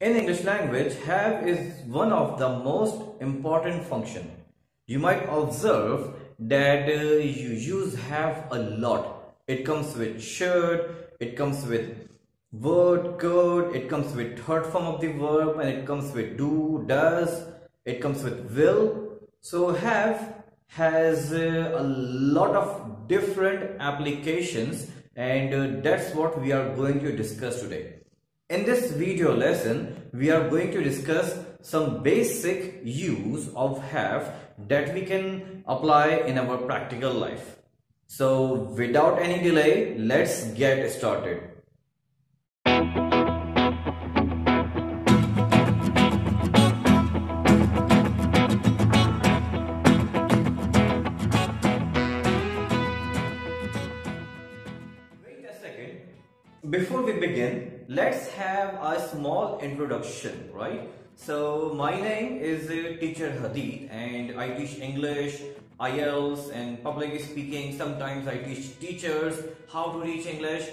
In English language, have is one of the most important function. You might observe that you use have a lot. It comes with should, it comes with would, could, it comes with third form of the verb, and it comes with do, does, it comes with will. So have has a lot of different applications, and that's what we are going to discuss today. In this video lesson, we are going to discuss some basic use of have that we can apply in our practical life. So without any delay, let's get started. Wait a second. Before we begin, let's have a small introduction, right? So my name is teacher Hadid and I teach English, IELTS and public speaking. Sometimes I teach teachers how to teach English,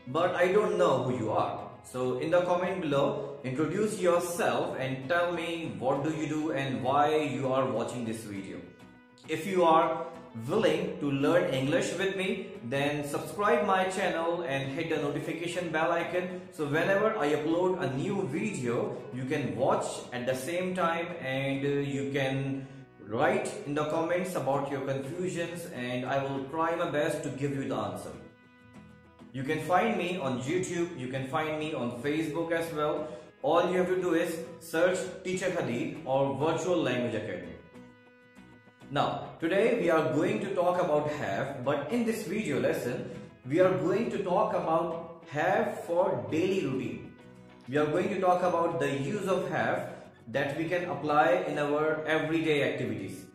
but I don't know who you are. So in the comment below, introduce yourself and tell me what do you do and why you are watching this video. If you are willing to learn English with me, then subscribe my channel and hit the notification bell icon, so whenever I upload a new video you can watch at the same time, and you can write in the comments about your confusions and I will try my best to give you the answer. You can find me on YouTube, you can find me on Facebook as well. All you have to do is search Teacher Hadid or Virtual Language Academy. Now, today we are going to talk about have, but in this video lesson, we are going to talk about have for daily routine. We are going to talk about the use of have that we can apply in our everyday activities.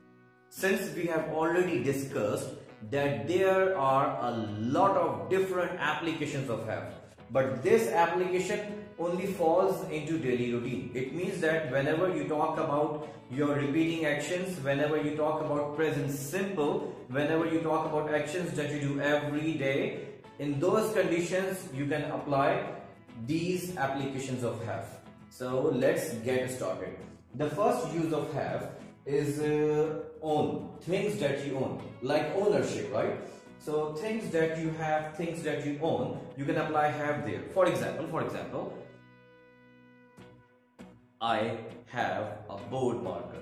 Since we have already discussed that there are a lot of different applications of have, but this application only falls into daily routine. It means that whenever you talk about your repeating actions, whenever you talk about present simple, whenever you talk about actions that you do every day, in those conditions you can apply these applications of have. So let's get started. The first use of have is own, things that you own, like ownership, right? So things that you have, things that you own, you can apply have there. For example, I have a board marker.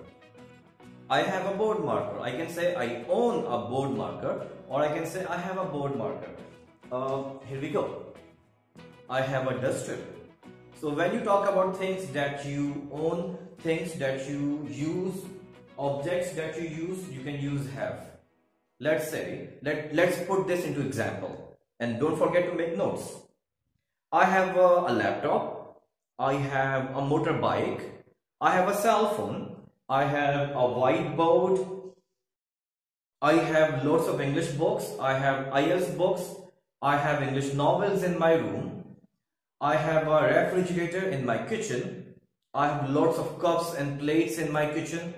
I have a board marker. I can say I own a board marker, or I can say I have a board marker. Here we go. I have a duster. So when you talk about things that you own, things that you use, objects that you use, you can use have. Let's say, let's put this into example, and don't forget to make notes. I have a laptop, I have a motorbike, I have a cell phone, I have a whiteboard, I have lots of English books, I have IELTS books, I have English novels in my room, I have a refrigerator in my kitchen, I have lots of cups and plates in my kitchen,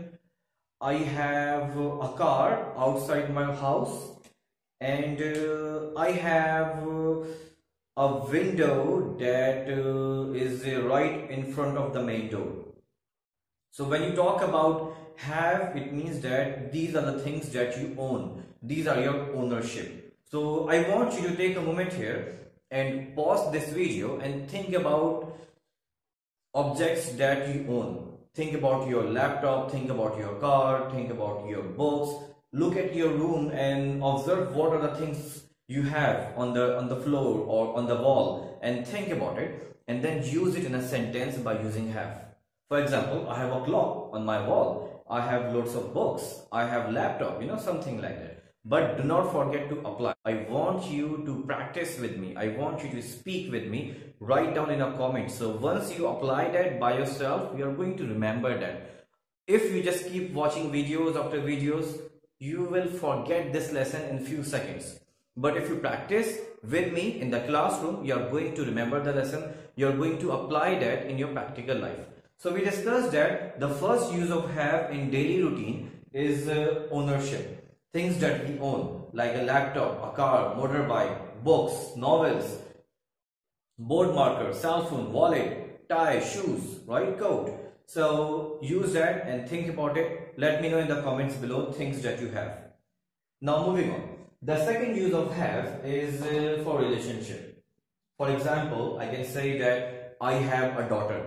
I have a car outside my house, and I have a window that is right in front of the main door. So when you talk about have, it means that these are the things that you own. These are your ownership. So I want you to take a moment here and pause this video and think about objects that you own. Think about your laptop, think about your car, think about your books. Look at your room and observe what are the things you have on the floor or on the wall, and think about it and then use it in a sentence by using have. For example, I have a clock on my wall, I have lots of books, I have laptop, something like that. But do not forget to apply. I want you to practice with me. I want you to speak with me. Write down in a comment. So once you apply that by yourself, you are going to remember that. If you just keep watching videos after videos, you will forget this lesson in few seconds. But if you practice with me in the classroom, you are going to remember the lesson. You are going to apply that in your practical life. So we discussed that the first use of have in daily routine is ownership. Things that we own, like a laptop, a car, motorbike, books, novels, board marker, cell phone, wallet, tie, shoes, right? Coat. So use that and think about it. Let me know in the comments below things that you have. Now moving on. The second use of have is for relationship. For example, I can say that I have a daughter.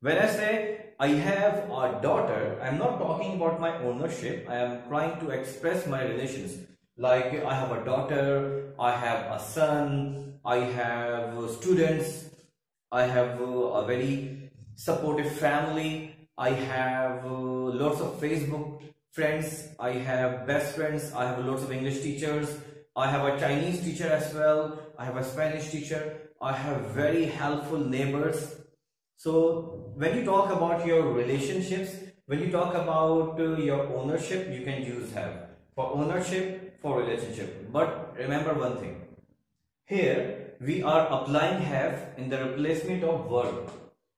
When I say I have a daughter, I am not talking about my ownership. I am trying to express my relations. Like I have a daughter, I have a son, I have students, I have a very supportive family, I have lots of Facebook friends, I have best friends, I have lots of English teachers, I have a Chinese teacher as well, I have a Spanish teacher, I have very helpful neighbors. So when you talk about your relationships, when you talk about your ownership, you can use have. For ownership, for relationship. But remember one thing. Here we are applying have in the replacement of verb.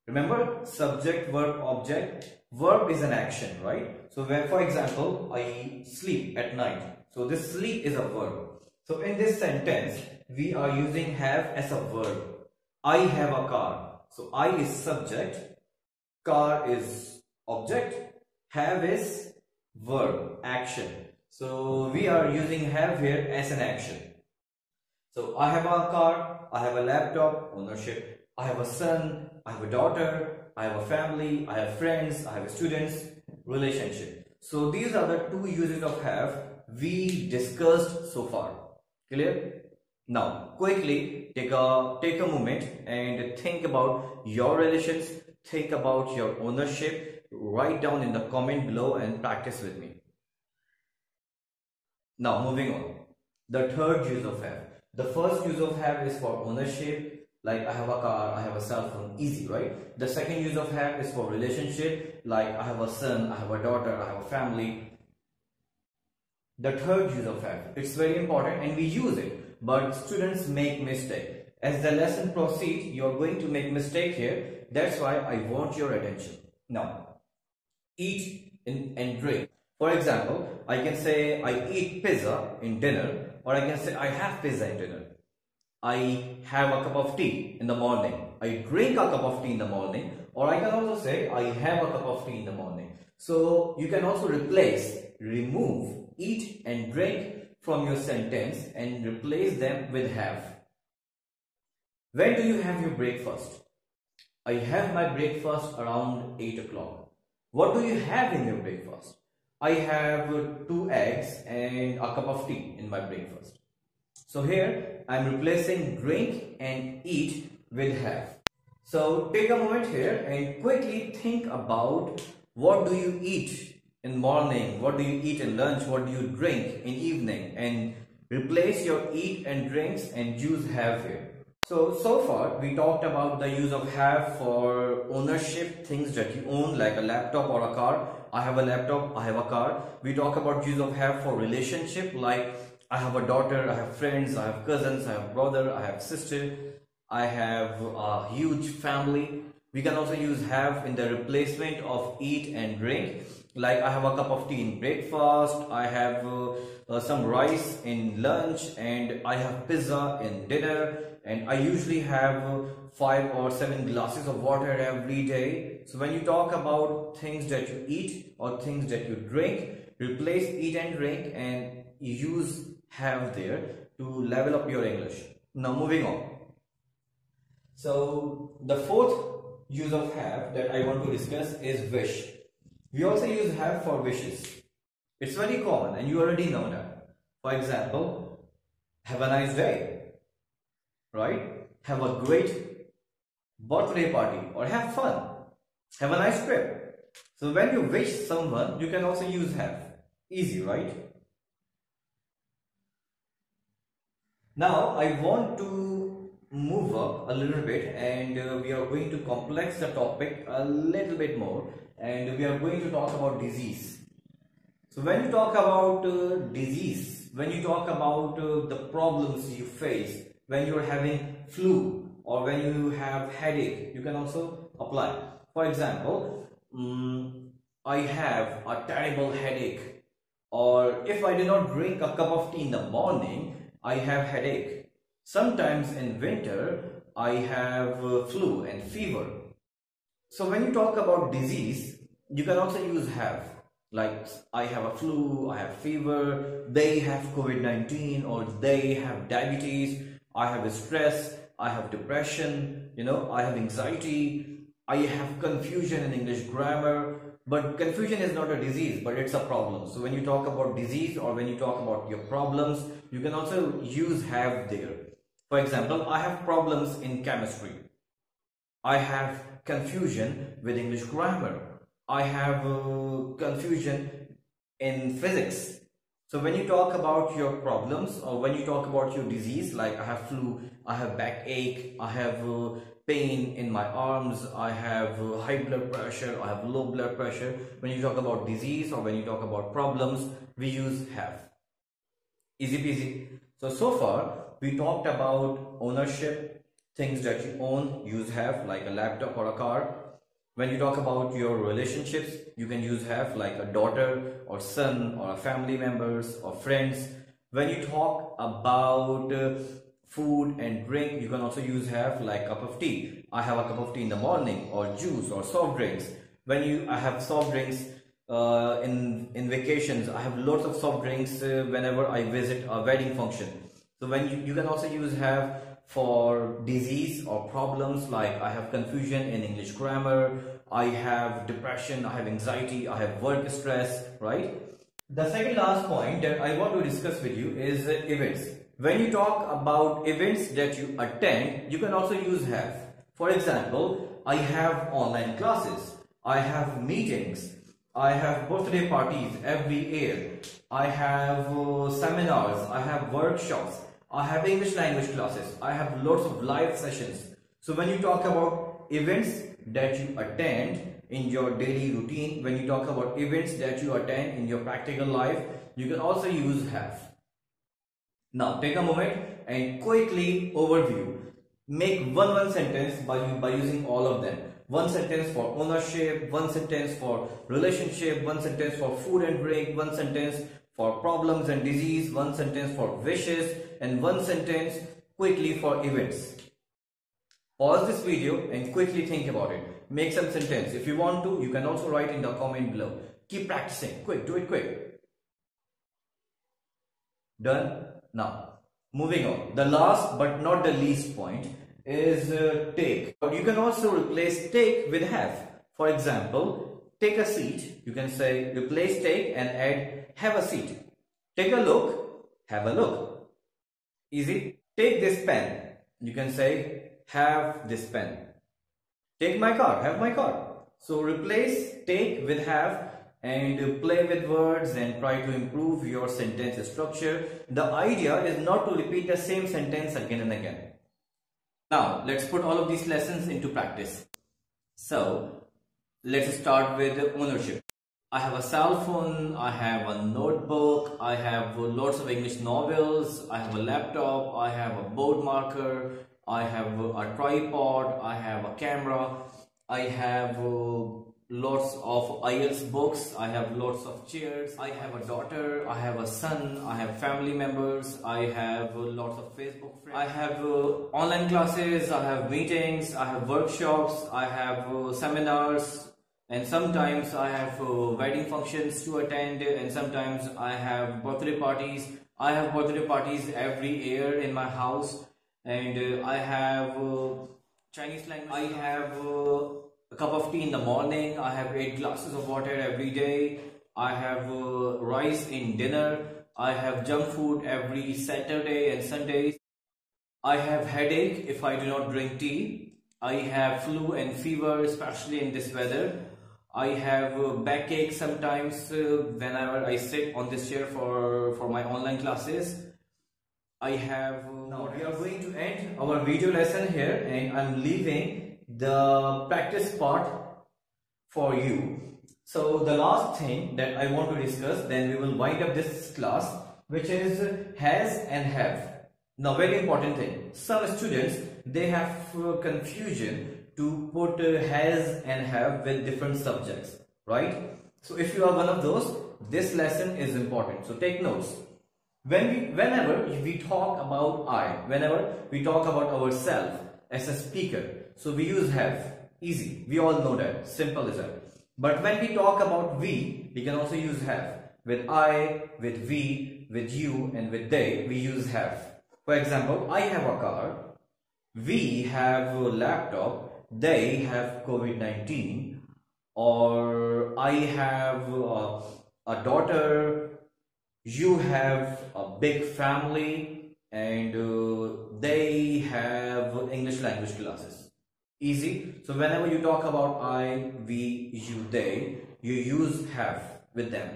Remember, subject, verb, object. Verb is an action, right? So where, for example, I sleep at night. So this sleep is a verb. So in this sentence, we are using have as a verb. I have a car. So I is subject, car is object, have is verb, action. So we are using have here as an action. So I have a car, I have a laptop, ownership, I have a son, I have a daughter, I have a family, I have friends, I have students, relationship. So these are the two uses of have we discussed so far. Clear? Now quickly take a moment and think about your relations, think about your ownership, write down in the comment below and practice with me. Now moving on, the third use of have. The first use of have is for ownership, like I have a car, I have a cell phone, easy, right? The second use of have is for relationship, like I have a son, I have a daughter, I have a family. The third use of have, it's very important and we use it, but students make mistake. As the lesson proceeds, you are going to make mistake here. That's why I want your attention. Now, eat and drink. For example, I can say I eat pizza in dinner, or I can say I have pizza in dinner. I have a cup of tea in the morning. I drink a cup of tea in the morning, or I can also say I have a cup of tea in the morning. So you can also remove eat and drink from your sentence and replace them with have. When do you have your breakfast? I have my breakfast around 8 o'clock. What do you have in your breakfast? I have 2 eggs and a cup of tea in my breakfast. So here I am replacing drink and eat with have. So take a moment here and quickly think about what do you eat in morning, what do you eat in lunch, what do you drink in evening, and replace your eat and drinks and use have here. So far we talked about the use of have for ownership, things that you own like a laptop or a car. I have a laptop, I have a car. We talk about use of have for relationship, like I have a daughter, I have friends, I have cousins, I have brother, I have sister, I have a huge family. We can also use have in the replacement of eat and drink, like I have a cup of tea in breakfast, I have some rice in lunch, and I have pizza in dinner, and I usually have 5 or 7 glasses of water every day. So when you talk about things that you eat or things that you drink, replace eat and drink and use have there to level up your English. Now moving on. So the fourth use of have that I want to discuss is wish. We also use have for wishes. It's very common and you already know that. For example, have a nice day, right? Have a great birthday party or have fun. Have a nice trip. So when you wish someone, you can also use have. Easy, right? Now I want to move up a little bit and we are going to complex the topic a little bit more, and we are going to talk about disease. So when you talk about disease, when you talk about the problems you face when you are having flu or when you have headache, you can also apply. For example, I have a terrible headache, or if I do not drink a cup of tea in the morning, I have headache. Sometimes in winter I have flu and fever. So when you talk about disease, you can also use have. Like, I have a flu, I have fever, they have COVID-19, or they have diabetes, I have stress, I have depression, I have anxiety, I have confusion in English grammar. But confusion is not a disease, but it's a problem. So when you talk about disease or when you talk about your problems, you can also use have there. For example, I have problems in chemistry. I have confusion with English grammar. I have confusion in physics. So when you talk about your problems or when you talk about your disease, like I have flu, I have backache, I have pain in my arms, I have high blood pressure, I have low blood pressure. When you talk about disease or when you talk about problems, we use have. Easy peasy. So far we talked about ownership, things that you own, use have, like a laptop or a car. When you talk about your relationships, you can use have, like a daughter or son or a family members or friends. When you talk about food and drink, you can also use have, like cup of tea. I have a cup of tea in the morning, or juice or soft drinks. I have soft drinks in vacations. I have lots of soft drinks whenever I visit a wedding function. So when you can also use have for disease or problems, like I have confusion in English grammar, I have depression, I have anxiety, I have work stress, right? The second last point that I want to discuss with you is events. When you talk about events that you attend, you can also use have. For example, I have online classes, I have meetings, I have birthday parties every year, I have seminars, I have workshops, I have English language classes, I have lots of live sessions. So when you talk about events that you attend in your daily routine, when you talk about events that you attend in your practical life, you can also use have. Now take a moment and quickly overview. Make one sentence by using all of them. One sentence for ownership, one sentence for relationship, one sentence for food and drink, one sentence for problems and disease, one sentence for wishes, and one sentence quickly for events. Pause this video and quickly think about it. Make some sentence. If you want to, you can also write in the comment below. Keep practicing. Quick, do it quick. Done? Now, moving on. The last but not the least point is take. But you can also replace take with have. For example, take a seat. You can say replace take and add have a seat. Take a look, have a look. Easy. Take this pen. You can say have this pen. Take my car, have my car. So replace take with have and play with words and try to improve your sentence structure. The idea is not to repeat the same sentence again and again. Now let's put all of these lessons into practice. So let's start with ownership. I have a cell phone, I have a notebook, I have lots of English novels, I have a laptop, I have a board marker, I have a tripod, I have a camera, I have lots of IELTS books, I have lots of chairs, I have a daughter, I have a son, I have family members, I have lots of Facebook friends, I have online classes, I have meetings, I have workshops, I have seminars, and sometimes I have wedding functions to attend, and sometimes I have birthday parties. I have birthday parties every year in my house, and I have Chinese language. I have a cup of tea in the morning. I have 8 glasses of water every day. I have rice in dinner. I have junk food every Saturday and Sundays. I have headache if I do not drink tea. I have flu and fever, especially in this weather. I have backache sometimes whenever I sit on this chair for my online classes. I have... Now we are going to end our video lesson here, and I'm leaving the practice part for you. So the last thing that I want to discuss, then we will wind up this class, which is has and have. Now very important thing, some students, they have confusion to put has and have with different subjects, right? So if you are one of those, this lesson is important. So take notes. Whenever we talk about whenever we talk about ourselves as a speaker, so we use have. Easy. We all know that. Simple as that. But when we talk about we can also use have. With I, with we, with you, and with they, we use have. For example, I have a car, we have a laptop, they have COVID-19, or I have a daughter, you have a big family, and they have English language classes. Easy. So whenever you talk about I, we, you, they, you use have with them.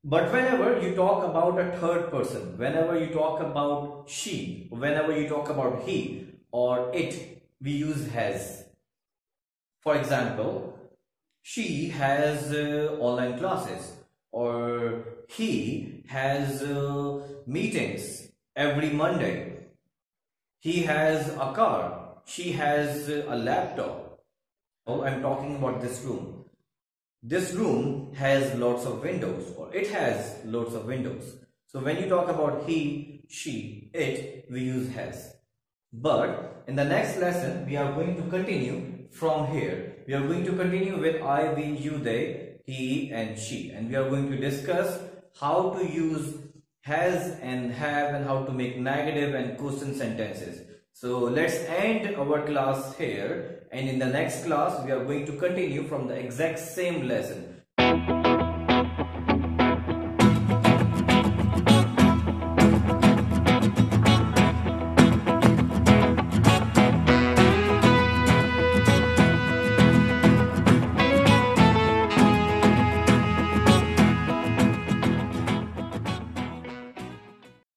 But whenever you talk about a third person, whenever you talk about she, whenever you talk about he or it, we use has. For example, she has online classes, or he has meetings every Monday. He has a car, she has a laptop. Oh, I'm talking about this room. This room has lots of windows, or it has lots of windows. So when you talk about he, she, it, we use has. But in the next lesson, we are going to continue from here. We are going to continue with I, we, you, they, he and she. And we are going to discuss how to use has and have and how to make negative and question sentences. So let's end our class here, and in the next class we are going to continue from the exact same lesson.